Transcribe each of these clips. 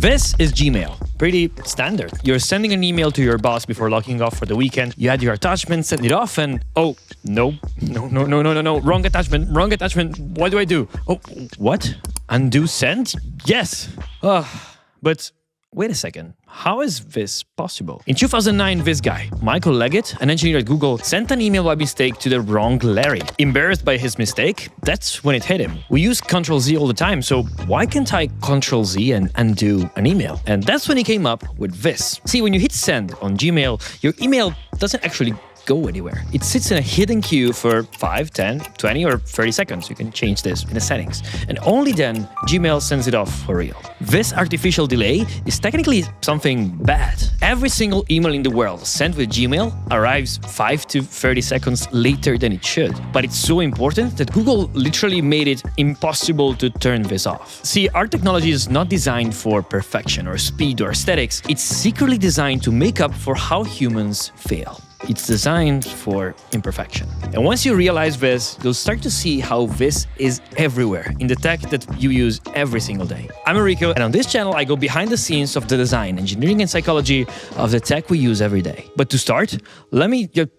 This is Gmail. Pretty standard. You're sending an email to your boss before logging off for the weekend. You add your attachment, send it off, and oh, no. Wrong attachment. What do I do? Oh, what? Undo send? Yes. But wait a second. How is this possible? In 2009, this guy, Michael Leggett, an engineer at Google, sent an email by mistake to the wrong Larry. Embarrassed by his mistake, that's when it hit him. We use Ctrl-Z all the time, so why can't I Ctrl-Z and undo an email? And that's when he came up with this. See, when you hit send on Gmail, your email doesn't actually go anywhere. It sits in a hidden queue for 5, 10, 20 or 30 seconds. You can change this in the settings. And only then Gmail sends it off for real. This artificial delay is technically something bad. Every single email in the world sent with Gmail arrives 5 to 30 seconds later than it should. But it's so important that Google literally made it impossible to turn this off. See, our technology is not designed for perfection or speed or aesthetics. It's secretly designed to make up for how humans fail. It's designed for imperfection. And once you realize this, you'll start to see how this is everywhere in the tech that you use every single day. I'm Enrico, and on this channel I go behind the scenes of the design, engineering and psychology of the tech we use every day. But to start, let me go...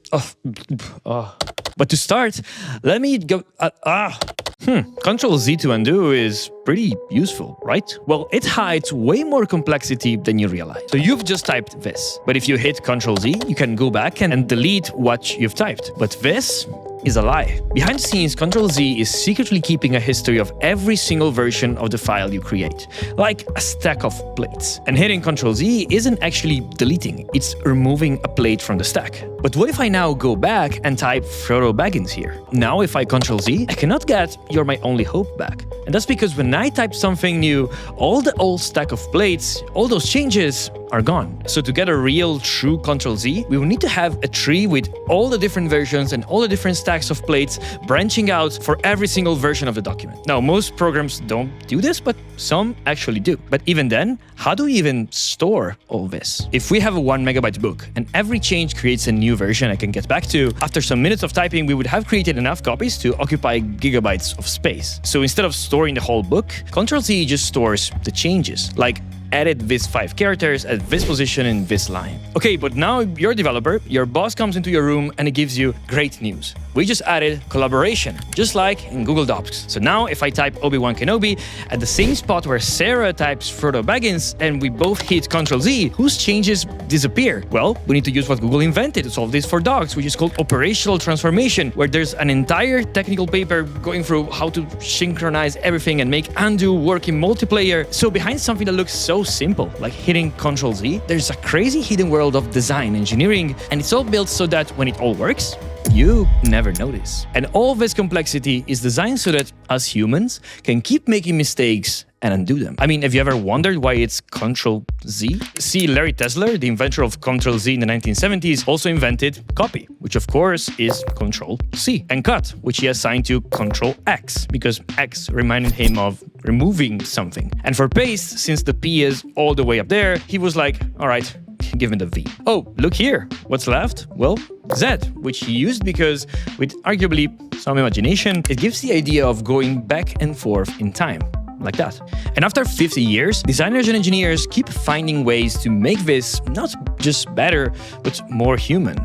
Ctrl-Z to undo is pretty useful, right? Well, it hides way more complexity than you realize. So you've just typed this, but if you hit Ctrl-Z, you can go back and delete what you've typed. But this is a lie. Behind the scenes, Ctrl-Z is secretly keeping a history of every single version of the file you create, like a stack of plates. And hitting Ctrl-Z isn't actually deleting, it's removing a plate from the stack. But what if I now go back and type Frodo Baggins here? Now if I Ctrl-Z, I cannot get You're My Only Hope back. And that's because when I type something new, all the old stack of plates, all those changes are gone. So to get a real, true Ctrl-Z, we will need to have a tree with all the different versions and all the different stacks of plates branching out for every single version of the document. Now, most programs don't do this, but some actually do. But even then, how do we even store all this? If we have a 1 megabyte book and every change creates a new version I can get back to, after some minutes of typing, we would have created enough copies to occupy gigabytes of space. So instead of storing the whole book, Ctrl-Z just stores the changes, like edit these 5 characters at this position in this line. Okay, but now you're a developer, your boss comes into your room and he gives you great news. We just added collaboration, just like in Google Docs. So now if I type Obi-Wan Kenobi at the same spot where Sarah types Frodo Baggins and we both hit Ctrl-Z, whose changes disappear? Well, we need to use what Google invented to solve this for docs, which is called operational transformation, where there's an entire technical paper going through how to synchronize everything and make undo work in multiplayer. So behind something that looks so simple, like hitting Ctrl-Z, there's a crazy hidden world of design engineering, and it's all built so that when it all works, you never notice. And all this complexity is designed so that us humans can keep making mistakes and undo them. I mean, have you ever wondered why it's Ctrl-Z? See, Larry Tesler, the inventor of Ctrl-Z in the 1970s, also invented copy, which of course is Ctrl-C, and cut, which he assigned to Ctrl-X, because X reminded him of removing something. And for paste, since the P is all the way up there, he was like, all right, give me the V. Oh, look here. What's left? Well, Z, which he used because, with arguably some imagination, it gives the idea of going back and forth in time. Like that. And after 50 years, designers and engineers keep finding ways to make this not just better, but more human.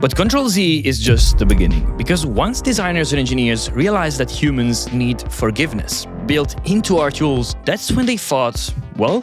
But Ctrl-Z is just the beginning, because once designers and engineers realized that humans need forgiveness built into our tools, that's when they thought, well,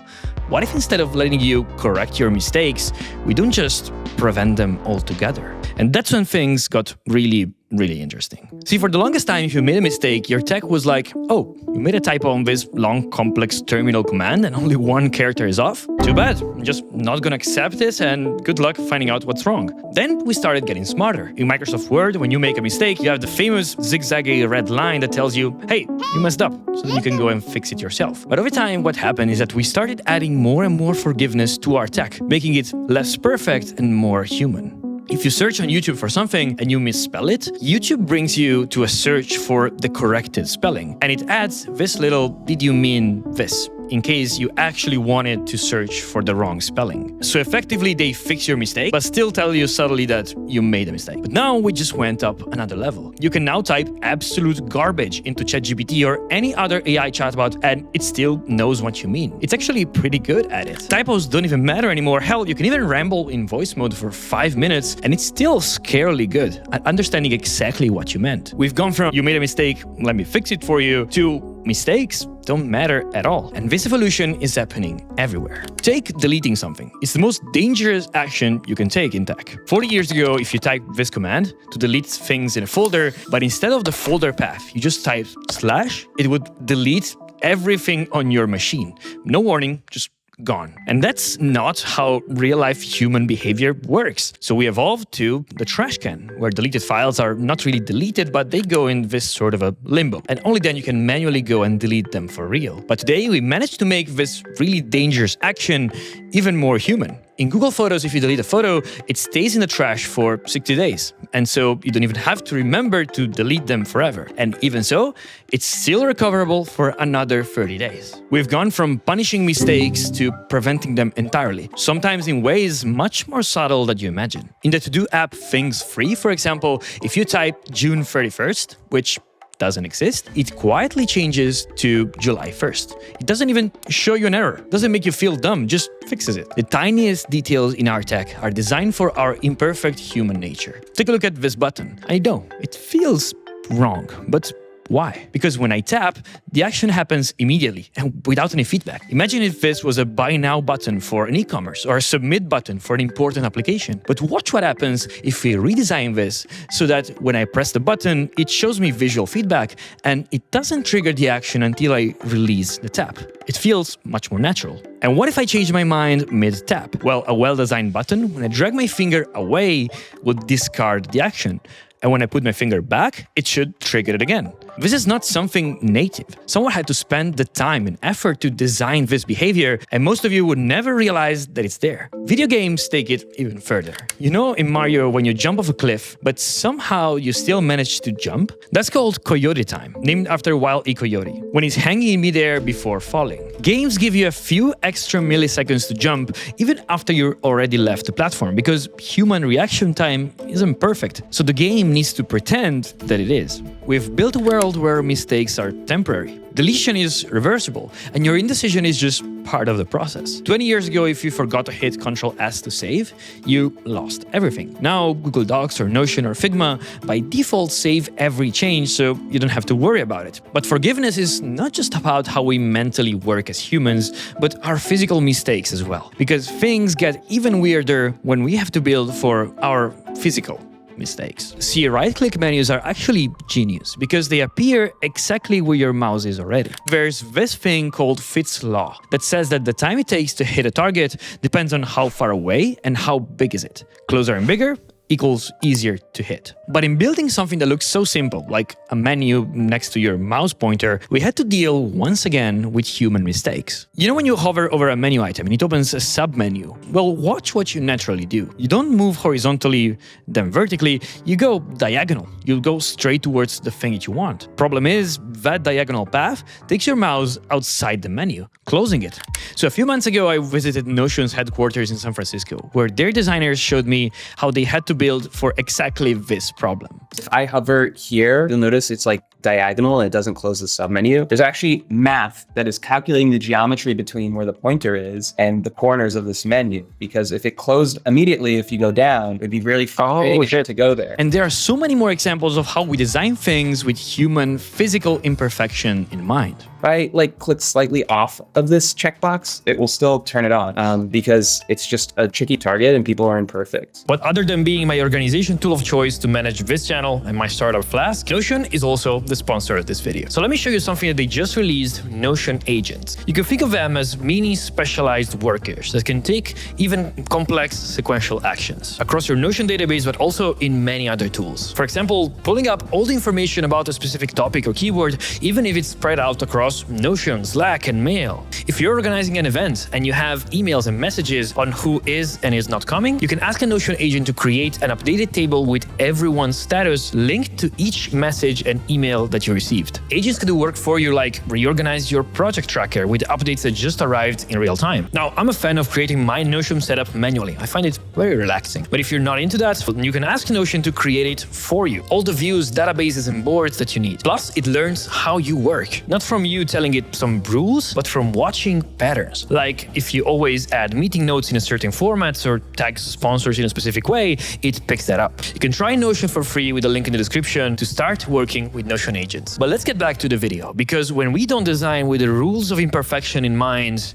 what if instead of letting you correct your mistakes, we don't just prevent them altogether? And that's when things got really interesting. See, for the longest time, if you made a mistake, your tech was like, oh, you made a typo on this long, complex terminal command and only one character is off? Too bad, I'm just not gonna accept this and good luck finding out what's wrong. Then we started getting smarter. In Microsoft Word, when you make a mistake, you have the famous zigzaggy red line that tells you, hey, you messed up, so that you can go and fix it yourself. But over time, what happened is that we started adding more and more forgiveness to our tech, making it less perfect and more human. If you search on YouTube for something and you misspell it, YouTube brings you to a search for the corrected spelling. And it adds this little, did you mean this? in case you actually wanted to search for the wrong spelling. So effectively, they fix your mistake, but still tell you subtly that you made a mistake. But now we just went up another level. You can now type absolute garbage into ChatGPT or any other AI chatbot, and it still knows what you mean. It's actually pretty good at it. Typos don't even matter anymore. Hell, you can even ramble in voice mode for 5 minutes, and it's still scarily good at understanding exactly what you meant. We've gone from "you made a mistake, let me fix it for you" to "mistakes don't matter at all." And this evolution is happening everywhere. Take deleting something. It's the most dangerous action you can take in tech. 40 years ago, if you typed this command to delete things in a folder, but instead of the folder path, you just type /, it would delete everything on your machine. No warning, just gone. And that's not how real-life human behavior works. So we evolved to the trash can, where deleted files are not really deleted, but they go in this sort of a limbo. And only then you can manually go and delete them for real. But today we managed to make this really dangerous action even more human. In Google Photos, if you delete a photo, it stays in the trash for 60 days. And so you don't even have to remember to delete them forever. And even so, it's still recoverable for another 30 days. We've gone from punishing mistakes to preventing them entirely, sometimes in ways much more subtle than you imagine. In the To-Do app Things Free, for example, if you type June 31st, which doesn't exist, it quietly changes to July 1st. It doesn't even show you an error, doesn't make you feel dumb, just fixes it. The tiniest details in our tech are designed for our imperfect human nature. Take a look at this button. I know, it feels wrong, but why? Because when I tap, the action happens immediately and without any feedback. Imagine if this was a buy now button for an e-commerce or a submit button for an important application. But watch what happens if we redesign this so that when I press the button, it shows me visual feedback and it doesn't trigger the action until I release the tap. It feels much more natural. And what if I change my mind mid-tap? Well, a well-designed button, when I drag my finger away, would discard the action. And when I put my finger back, it should trigger it again. This is not something native. Someone had to spend the time and effort to design this behavior, and most of you would never realize that it's there. Video games take it even further. You know in Mario when you jump off a cliff, but somehow you still manage to jump? That's called coyote time, named after Wile E. Coyote, when he's hanging in midair before falling. Games give you a few extra milliseconds to jump, even after you're already left the platform, because human reaction time isn't perfect, so the game needs to pretend that it is. We've built a world where mistakes are temporary. Deletion is reversible, and your indecision is just part of the process. 20 years ago, if you forgot to hit Ctrl+S to save, you lost everything. Now, Google Docs or Notion or Figma by default save every change, so you don't have to worry about it. But forgiveness is not just about how we mentally work as humans, but our physical mistakes as well. Because things get even weirder when we have to build for our physical mistakes. See, right-click menus are actually genius because they appear exactly where your mouse is already. There's this thing called Fitts law that says that the time it takes to hit a target depends on how far away and how big is it. Closer and bigger equals easier to hit. But in building something that looks so simple, like a menu next to your mouse pointer, we had to deal once again with human mistakes. You know when you hover over a menu item and it opens a sub-menu? Well, watch what you naturally do. You don't move horizontally, then vertically, you go diagonal. You'll go straight towards the thing that you want. Problem is, that diagonal path takes your mouse outside the menu, closing it. So a few months ago, I visited Notion's headquarters in San Francisco, where their designers showed me how they had to build for exactly this problem. If I hover here, you'll notice it's like diagonal and it doesn't close the submenu. There's actually math that is calculating the geometry between where the pointer is and the corners of this menu. Because if it closed immediately, if you go down, it'd be really frustrating to go there. And there are so many more examples of how we design things with human physical imperfection in mind. If I click slightly off of this checkbox, it will still turn it on because it's just a tricky target and people are imperfect. But other than being my organization tool of choice to manage this channel and my startup Flask, Notion is also the sponsor of this video. So let me show you something that they just released, Notion Agents. You can think of them as mini specialized workers that can take even complex sequential actions across your Notion database, but also in many other tools. For example, pulling up all the information about a specific topic or keyword, even if it's spread out across Notion, Slack, and Mail. If you're organizing an event and you have emails and messages on who is and is not coming, you can ask a Notion agent to create an updated table with everyone's status linked to each message and email email that you received. Agents can do work for you, like reorganize your project tracker with updates that just arrived in real time. Now, I'm a fan of creating my Notion setup manually. I find it very relaxing. But if you're not into that, you can ask Notion to create it for you. All the views, databases, and boards that you need. Plus, it learns how you work. Not from you telling it some rules, but from watching patterns. Like if you always add meeting notes in a certain format or tag sponsors in a specific way, it picks that up. You can try Notion for free with a link in the description to start working with Notion agents. But let's get back to the video, because when we don't design with the rules of imperfection in mind,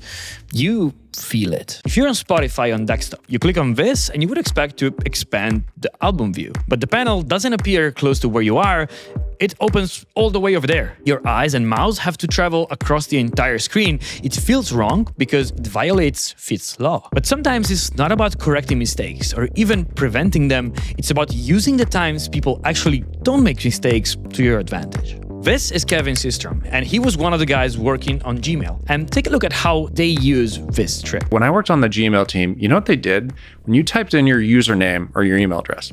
you feel it. If you're on Spotify on desktop, you click on this and you would expect to expand the album view. But the panel doesn't appear close to where you are, it opens all the way over there. Your eyes and mouse have to travel across the entire screen. It feels wrong because it violates Fit's law. But sometimes it's not about correcting mistakes or even preventing them, it's about using the times people actually don't make mistakes to your advantage. This is Kevin Systrom, and he was one of the guys working on Gmail. And take a look at how they use this trick. When I worked on the Gmail team, you know what they did? When you typed in your username or your email address,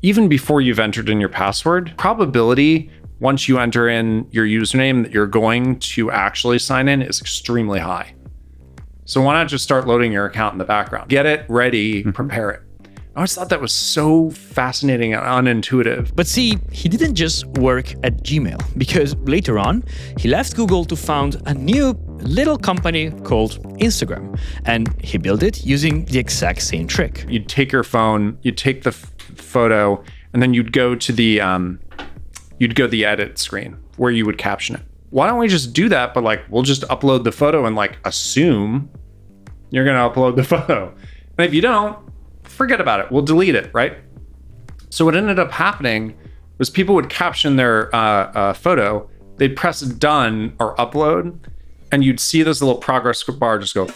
even before you've entered in your password, probability once you enter in your username that you're going to actually sign in is extremely high. So why not just start loading your account in the background? Get it ready, prepare it. I always thought that was so fascinating and unintuitive. But see, he didn't just work at Gmail, because later on, he left Google to found a new little company called Instagram, and he built it using the exact same trick. You'd take your phone, you'd take the photo, and then you'd go to the edit screen where you would caption it. Why don't we just do that, but like, we'll just upload the photo and like assume you're gonna upload the photo. And if you don't, forget about it. We'll delete it, right? So what ended up happening was people would caption their photo, they'd press done or upload, and you'd see this little progress bar just go.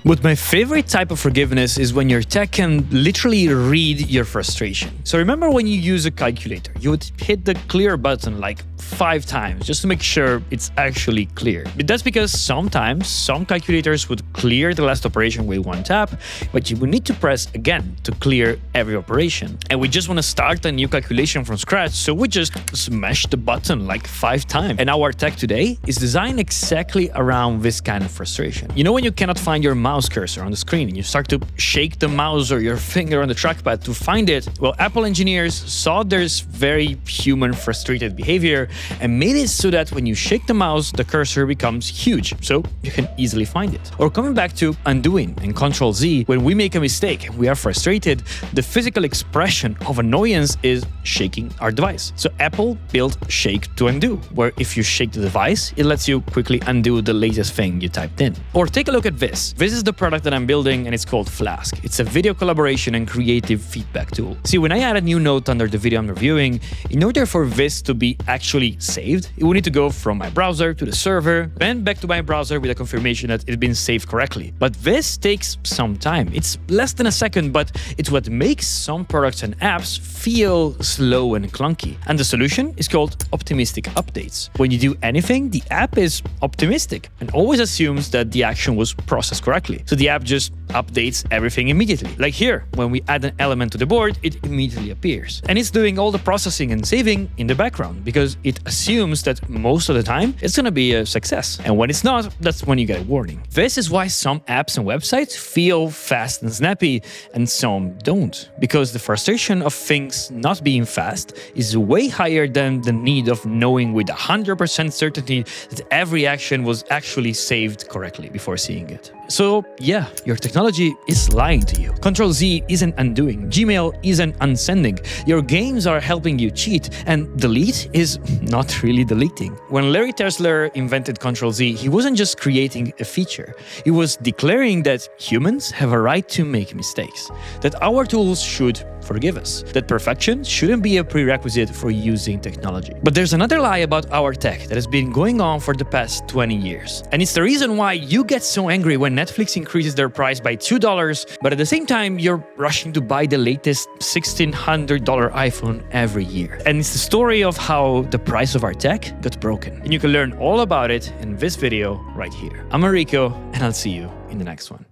But my favorite type of forgiveness is when your tech can literally read your frustration. So remember when you use a calculator, you would hit the clear button like 5 times just to make sure it's actually clear. But that's because sometimes some calculators would clear the last operation with one tap, but you would need to press again to clear every operation. And we just want to start a new calculation from scratch, so we just smash the button like 5 times. And our tech today is designed exactly around this kind of frustration. You know when you cannot find your mouse cursor on the screen and you start to shake the mouse or your finger on the trackpad to find it? Well, Apple engineers saw there's very human frustrated behavior and made it so that when you shake the mouse, the cursor becomes huge, so you can easily find it. Or coming back to undoing and Ctrl-Z, when we make a mistake and we are frustrated, the physical expression of annoyance is shaking our device. So Apple built Shake to Undo, where if you shake the device, it lets you quickly undo the latest thing you typed in. Or take a look at this. This is the product that I'm building, and it's called Flask. It's a video collaboration and creative feedback tool. See, when I add a new note under the video I'm reviewing, in order for this to be actually saved, it will need to go from my browser to the server, then back to my browser with a confirmation that it's been saved correctly. But this takes some time. It's less than a second, but it's what makes some products and apps feel slow and clunky. And the solution is called optimistic updates. When you do anything, the app is optimistic and always assumes that the action was processed correctly. So the app just updates everything immediately. Like here, when we add an element to the board, it immediately appears. And it's doing all the processing and saving in the background because it assumes that most of the time it's gonna be a success. And when it's not, that's when you get a warning. This is why some apps and websites feel fast and snappy and some don't. Because the frustration of things not being fast is way higher than the need of knowing with 100% certainty that every action was actually saved correctly before seeing it. So yeah, your technology is lying to you. Ctrl-Z isn't undoing, Gmail isn't unsending, your games are helping you cheat, and delete is not really deleting. When Larry Tesler invented Ctrl-Z, he wasn't just creating a feature, he was declaring that humans have a right to make mistakes, that our tools should forgive us, that perfection shouldn't be a prerequisite for using technology. But there's another lie about our tech that has been going on for the past 20 years. And it's the reason why you get so angry when Netflix increases their price by $2, but at the same time, you're rushing to buy the latest $1,600 iPhone every year. And it's the story of how the price of our tech got broken. And you can learn all about it in this video right here. I'm Enrico, and I'll see you in the next one.